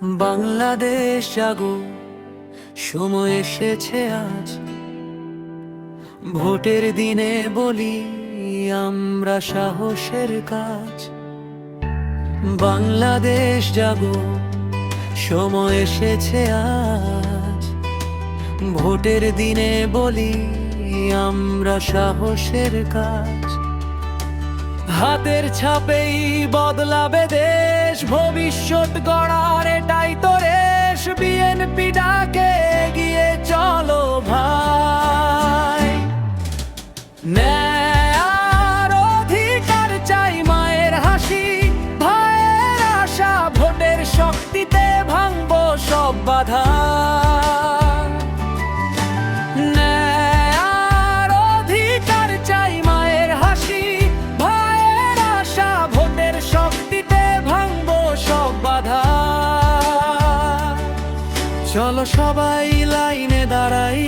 বাংলাদেশ জাগো, সময় এসেছে আজ। ভোটের দিনে বলি আমরা সাহসের কাজ। বাংলাদেশ জাগো, সময় এসেছে আজ। ভোটের দিনে বলি আমরা সাহসের কাজ। হাতের ছাপেই বদলাবে দেশ, ভবিষ্যৎ গড়ার এটাই তো রেশ। বিএনপি ডাকে এগিয়ে চলো ভাই, ন্যায় আর অধিকার চাই, মায়ের হাসি ভাইয়ের আশা। ভোটের শক্তিতে ভাঙবো সব বাধা। চলো সবাই লাইনে দাঁড়াই,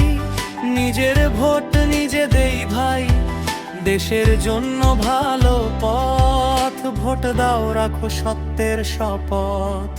নিজের ভোট নিজে দেই ভাই। দেশের জন্য ভালো পথ, ভোট দাও রাখো সত্যের শপথ।